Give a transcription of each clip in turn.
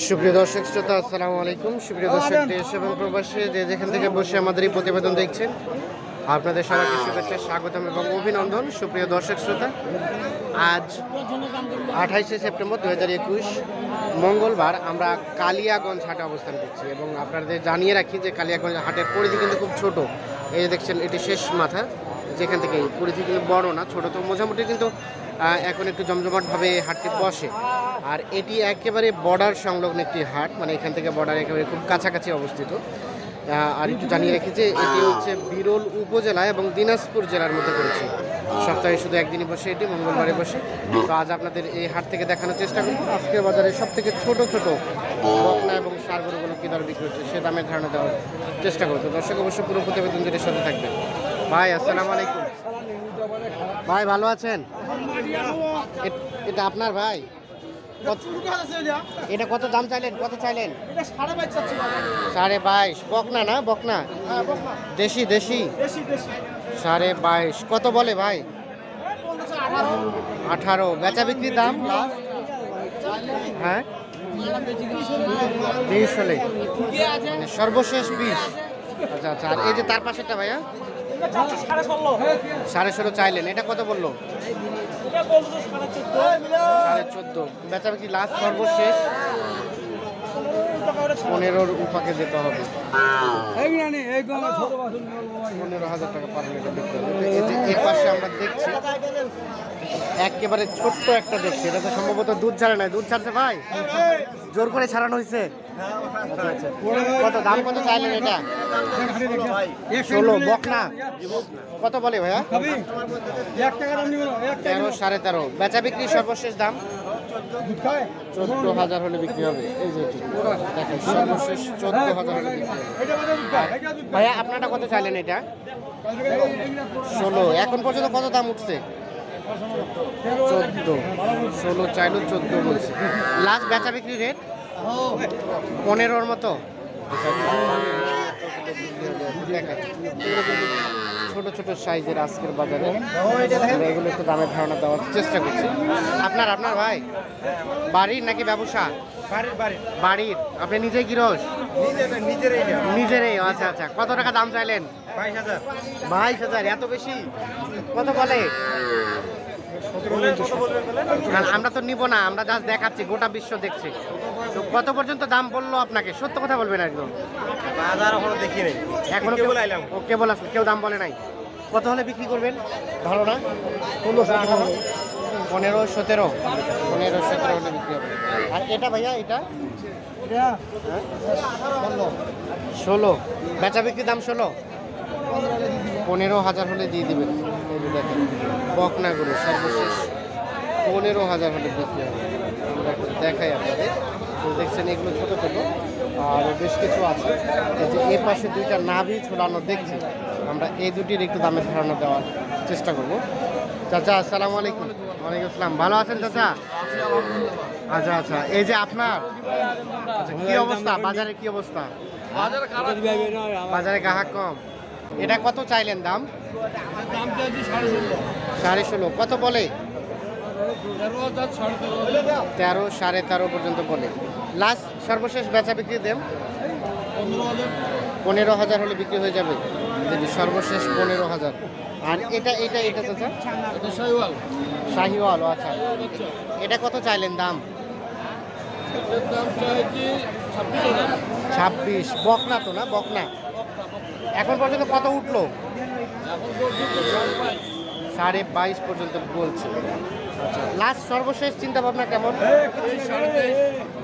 সুপ্রিয় দর্শক শ্রোতা, আসসালামু আলাইকুম। সুপ্রিয় দর্শক, দেশ এবং প্রবাসী যে যেখান থেকে বসে আমাদের এই প্রতিবেদন দেখছেন, আপনাদের সবাইকে শুভেচ্ছা, স্বাগতম এবং অভিনন্দন। সুপ্রিয় দর্শক শ্রোতা, আজ 28শে সেপ্টেম্বর 2021 মঙ্গলবার আমরা কালিয়াগঞ্জ হাটে অবস্থান করছি এবং আপনাদের জানিয়ে রাখি যে কালিয়াগঞ্জ হাটের পরিধি কিন্তু খুব ছোট। এই যে দেখছেন, এটি শেষ মাথা, যেখান থেকে এই পরিধি কিন্তু বড় না, ছোট তো মোটামুটি, কিন্তু এখন একটু জমজমাটভাবে হাটটি বসে। আর এটি একেবারে বর্ডার সংলগ্ন একটি হাট, মানে এখান থেকে বর্ডার একেবারে খুব কাছাকাছি অবস্থিত। আর একটু জানিয়ে রাখি যে এটি হচ্ছে বিরল উপজেলা এবং দিনাজপুর জেলার মধ্যে পড়েছে। সপ্তাহে শুধু একদিনই বসে, এটি মঙ্গলবারে বসে। তো আজ আপনাদের এই হাট থেকে দেখানোর চেষ্টা করব আজকের বাজারে সব থেকে ছোট ছোট বকনা এবং ষাঁড় গরুগুলো কী দর বিক্রি হচ্ছে সে দামের ধারণা দেওয়ার চেষ্টা করতো। দর্শক অবশ্যই পুরো প্রতিবেদন যেটির সাথে থাকবেন। ভাই আসসালামু আলাইকুম। ভাই ভালো আছেন? এটা আপনার ভাই? এটা কত দাম চাইলেন? কত চাইলেন? 22.5। বকনা না? বকনা দেশি? দেশি 22.5। কত বলে ভাই? 18। বেচা বিক্রির দাম লাস্ট? হ্যাঁ 20 হলে, মানে সর্বশেষ 20। আচ্ছা আচ্ছা। আর এই যে তার পাশেরটা ভাইয়া 16.5 চাইলেন, এটা কত বললো? 14.5। বেচা বিক্রি লাস্ট সর্বশেষ 15-র উপাকে যেতে হবে। 15,000 টাকা পার লিটার বিক্রি হবে। এই পাশে আমরা দেখছি একেবারে ছোট্ট একটা দেখছি, এটা তো সম্ভবত দুধ ছাড়ে নাই। দুধ ছাড়ছে ভাই? জোর করে ছাড়ানো হয়েছে? আচ্ছা আচ্ছা। কত দাম, কত চাইলেন এটা? 16। বকনা কত বলে ভাইয়া? 13, 13.5। বেচা বিক্রি সর্বশেষ দাম 14,000 হলে বিক্রি হবে। এই যে দেখেন, সর্বশেষ 14,000 হলে বিক্রি হবে। ভাইয়া আপনারটা কত চাইলেন এটা? 16। এখন পর্যন্ত কত দাম উঠছে? 14। 16 চাইলো, 14 বলছে। লাস্ট বেচা বিক্রি রেট 15-র মতো। ছোট ছোট সাইজের আজকের বাজারে এগুলো একটু দামের ধারণা দেওয়ার চেষ্টা করছি। আপনার ভাই বাড়ির নাকি ব্যবসা? বাড়ির। আপনি নিজেই গৃহস্থ? নিজেরই। আচ্ছা আচ্ছা। কত টাকা দাম চাইলেন? 22,000। এত বেশি? কত বলে? আমরা তো নিব না, আমরা জাস্ট দেখাচ্ছি, গোটা বিশ্ব দেখছে। তো কত পর্যন্ত দাম বললো আপনাকে? সত্য কথা বলবেন একদম। এখনো কেবল আসলে কেউ দাম বলে নাই। কত হলে বিক্রি করবেন ধারণা? 15, 17 হলে বিক্রি হবে। আর এটা ভাইয়া, এটা 16। বেচা বিক্রির দাম 16। 15,000 হলে দিয়ে দিবেন। এই যে দেখেন, বকনাগুলো সর্বশেষ 15,000 হলে বিক্রি হবে। আমরা একটু দেখাই আপনাদের। তো দেখছেন এগুলো ছোটো ছোটো, আর বেশ কিছু আছে। এই যে এর পাশে দুইটা নাভি ঝোলানো দেখছি, আমরা এই দুটির একটু দামের ধারণা দেওয়ার চেষ্টা করব। চাচা আসসালামু আলাইকুম। ওয়ালাইকুম আসসালাম। ভালো আছেন চাচা? আচ্ছা আচ্ছা। এই যে আপনার কি অবস্থা, বাজারে কি অবস্থা? বাজারে গ্রাহক কম। এটা কত চাইলেন দাম? 16.5। কত বলে? 13, 13.5 পর্যন্ত বলে। লাস্ট সর্বশেষ বেচা বিক্রি দেন 15,000 হলে বিক্রি হয়ে যাবে। যদি সর্বশেষ 15,000। আর এটা চাচা? শাহিওয়াল। আচ্ছা। এটা কত চাইলেন দাম? 26। বকনা তো না? বকনা। এখন পর্যন্ত কত উঠলো? 22.5 পর্যন্ত বলছে। আচ্ছা। লাস্ট সর্বশেষ চিন্তা ভাবনা কেমন?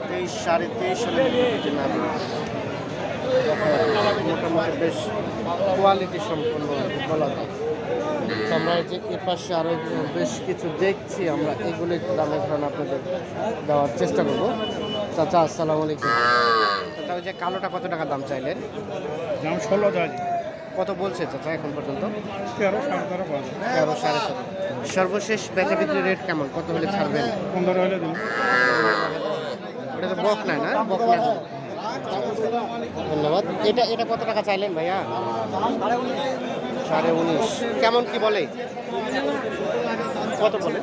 23, 23.5 হলে মোটামুটি বেশ কোয়ালিটি সম্পন্ন বলা যায়। তো আমরা এই যে এর পাশে আরও বেশ কিছু দেখছি, আমরা এগুলো একটু দামের ধারণা আপনাদের দেওয়ার চেষ্টা করবো। চাচা আসসালামু আলাইকুম। চাচা, ওই যে কালোটা কত টাকা দাম চাইলেন? 16। কত বলছে চাচা এখন পর্যন্ত? 13, 13.5। 13, 13.5। সর্বশেষ বেচা বিক্রি রেট কেমন? কত হলে ছাড়বেন? 15 হলে দিন। এটা তো বকনা না? বকনা। ধন্যবাদ। এটা কত টাকা চাইলেন ভাইয়া? 19.5। কেমন কি বলে? কত বলে?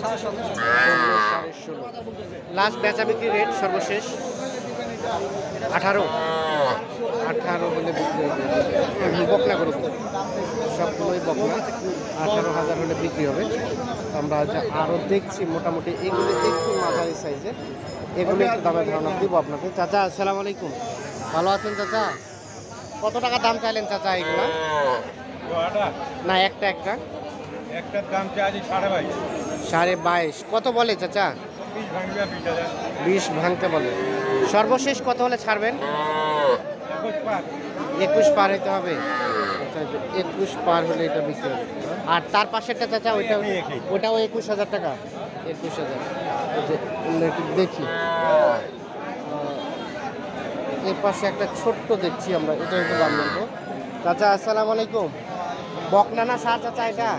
16.5। লাস্ট বেচা বিক্রি রেট সর্বশেষ 18 হলে বিক্রি হবে। বকনা গরু সবগুলোই বকনা, 18,000 হলে বিক্রি হবে। আমরা আরও দেখছি মোটামুটি এগুলো একটু মাঝারি সাইজের, এগুলো একটু দামের ধারণা দিব আপনাকে। চাচা আসসালামু আলাইকুম, ভালো আছেন চাচা? কত টাকা দাম চাইলেন চাচা এগুলা? না একটার দাম চাই 22.5। কত বলে চাচা? 20 ভাঙতে বলে। সর্বশেষ কত হলে ছাড়বেন? 21 পার হইতে হবে। 21 পার হলে এটা বিক্রি হবে। আর তার পাশেরটা চাচা ওইটাও 21,000 টাকা। 21,000 একটু দেখি। এর পাশে একটা ছোট্ট দেখছি আমরা, এটা একটু দাম নেবো। চাচা আসসালামু আলাইকুম, বকনা না সার চাচা? এটা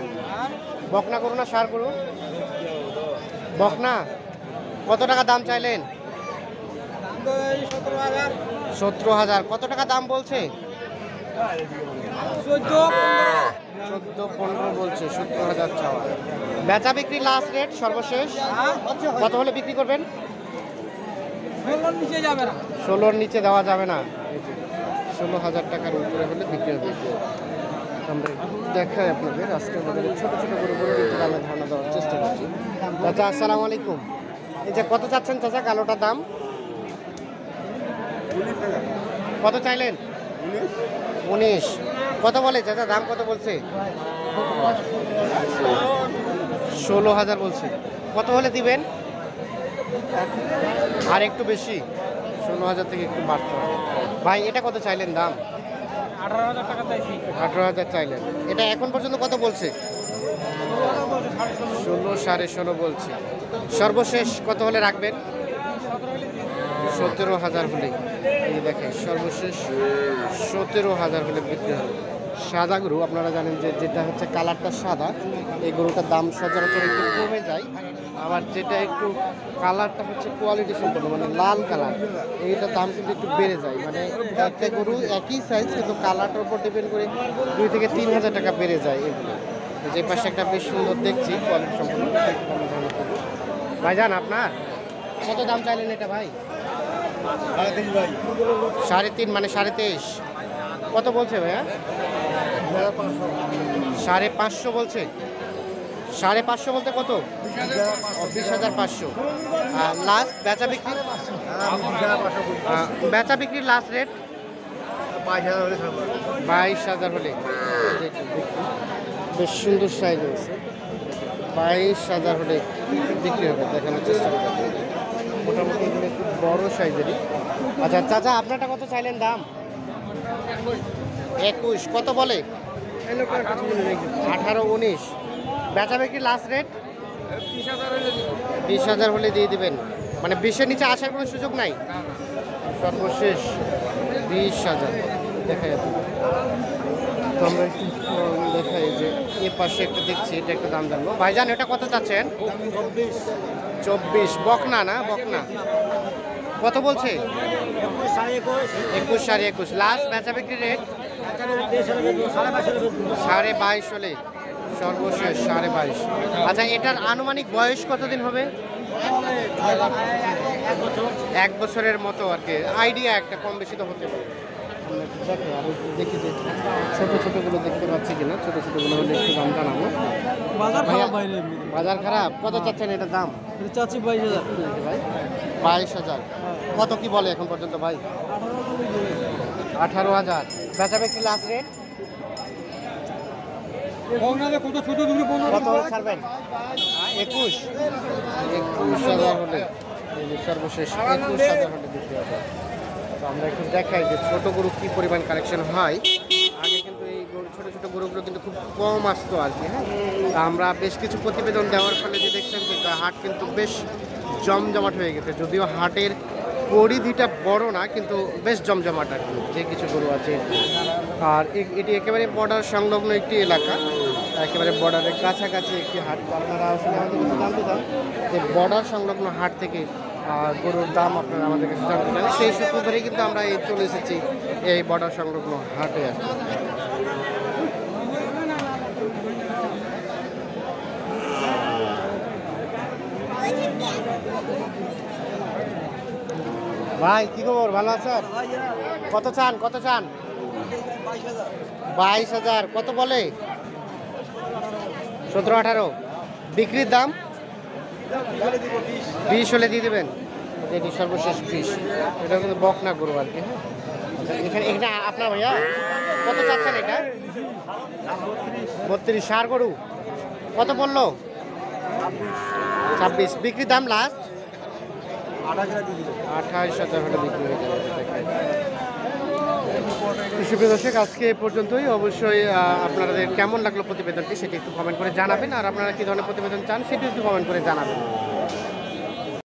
বকনা করু না সার করু? বকনা। কত টাকা দাম চাইলেন? 17,000। কত টাকা দাম বলছে? 14-15 বলছে। 17,000 চাওয়া। বেচা বিক্রি লাস্ট রেট সর্বশেষ কত হলে বিক্রি করবেন? 16-র নিচে দেওয়া যাবে না। 16,000 টাকার উপরে হলে বিক্রি হবে। আমরা দেখাই আপনাদের আজকের বাজারে ছোটো ছোটো গরুগুলোর একটু দামের ধারণা দেওয়ার চেষ্টা করছি। চাচা আসসালামু আলাইকুম, এই যে কত চাচ্ছেন চাচা কালোটার দাম? কত চাইলেন? 19। কত বলে চাচা দাম? কত বলছে? 16,000 বলছে। কত হলে দিবেন? আর একটু বেশি, 16,000 থেকে একটু বাড়তে হবে। ভাই এটা কত চাইলেন দাম? 18,000 টাকা চাইছি। 18,000 চাইলেন। এটা এখন পর্যন্ত কত বলছে? 16, 16.5 বলছে। সর্বশেষ কত হলে রাখবেন? 17,000 হলে। এই দেখেন সর্বশেষ 17,000 হলে বিক্রি হবে। সাদা গরু আপনারা জানেন যে যেটা হচ্ছে কালারটা সাদা, এই গরুটার দাম সচরাচর একটু কমে যায়। আবার যেটা একটু কালারটা হচ্ছে কোয়ালিটি সম্পন্ন, মানে লাল কালার, এইটার দাম কিন্তু একটু বেড়ে যায়। মানে একটা গরু একই সাইজ কিন্তু কালারটার উপর ডিপেন্ড করে 2 থেকে 3,000 টাকা বেড়ে যায় এগুলো। যে পাশে একটা বেশ সুন্দর দেখছি কোয়ালিটি সম্পন্ন। ভাইজান আপনার কত দাম চাইলেন এটা ভাই? 3.5 মানে 23.5। কত বলছে ভাইয়া? 550 বলছে। 550 বলতে কত? 20,500। আর লাস্ট বেচা বিক্রি? বেচা বিক্রির লাস্ট রেট 22,000 হলে। বেশ সুন্দর সাইজ হয়েছে, 22,000 হলে বিক্রি হবে। দেখানোর চেষ্টা করবো, মোটামুটি এগুলো একটু বড়ো সাইজেরই। আচ্ছা চাচা আপনারটা কত চাইলেন দাম? 21। কত বলে? 18-19। বেচা বিক্রি লাস্ট রেট 20,000 হলে দিয়ে দিবেন। মানে 20-এর নিচে আসার কোনো সুযোগ নাই? সর্বশেষ 20,000। দেখাই তো আমরা একটু দেখাই যে এর পাশে একটা দেখছি, এটা একটা দাম জানবো। ভাইজান এটা কত চাচ্ছেন? 24। বকনা না? বকনা। কত বলছে? 21, 21.5। লাস্ট বেচা বিক্রি রেট 22.5 হলে সর্বশেষ 22.5। আচ্ছা এটার আনুমানিক বয়স কতদিন হবে? 1 বছরের মতো আর কি, আইডিয়া একটা, কম বেশি তো হতে পারে। দেখি যে ছোটো ছোটোগুলো দেখতে পাচ্ছি কিনা, ছোটো ছোটোগুলো হলে একটু দাম জানাবো। বাজার খারাপ। কত চাচ্ছেন এটার দাম? চাচ্ছি 22,000 ভাই। 22,000। কত কি বলে এখন পর্যন্ত ভাই? 18,000। বেচা বিক্রি লাস্ট রেট কত হলে ছাড়বেন? 21,000 হলে সর্বশেষ 21,000 হলে বিক্রি হবে। তো আমরা একটু দেখাই যে ছোটো গরু কী পরিমাণ কালেকশন হয়। আগে কিন্তু এই ছোটো ছোটো গরুগুলো কিন্তু খুব কম আসতো আর কি। হ্যাঁ, তা আমরা বেশ কিছু প্রতিবেদন দেওয়ার ফলে যে দেখছেন যে হাট কিন্তু বেশ জমজমাট হয়ে গেছে। যদিও হাটের পরিধিটা বড় না, কিন্তু বেশ জমজমাট আর কি, যে কিছু গরু আছে। আর এটি একেবারে বর্ডার সংলগ্ন একটি এলাকা, একেবারে বর্ডারের কাছাকাছি একটি হাট। আপনারা আসলে আমাদের কাছে জানতে চান যে বর্ডার সংলগ্ন হাট থেকে গরুর দাম আপনারা আমাদের কাছে জানতে চান, সেই সূত্র ধরেই কিন্তু আমরা এই চলে এসেছি এই বর্ডার সংলগ্ন হাটে আর কি। ভাই কি খবর, ভালো আছেন? কত চান, কত চান? 22,000। কত বলে? 17-18। বিক্রির দাম 20 হলে দিয়ে দেবেন। এটি সর্বশেষ 20। এটা কিন্তু বকনা গরু আর কি। হ্যাঁ, আচ্ছা, এখানে এখানে আপনার ভাইয়া কত চাচ্ছেন এটা? 32। সার গরু কত বললো? 26। বিক্রির দাম লাস্ট 28,000 হলে বিক্রি হয়ে যাবে। সুপ্রিয় দর্শক, আজকে এ পর্যন্তই। অবশ্যই আপনাদের কেমন লাগলো প্রতিবেদনটি সেটি একটু কমেন্ট করে জানাবেন, আর আপনারা কী ধরনের প্রতিবেদন চান সেটি একটু কমেন্ট করে জানাবেন।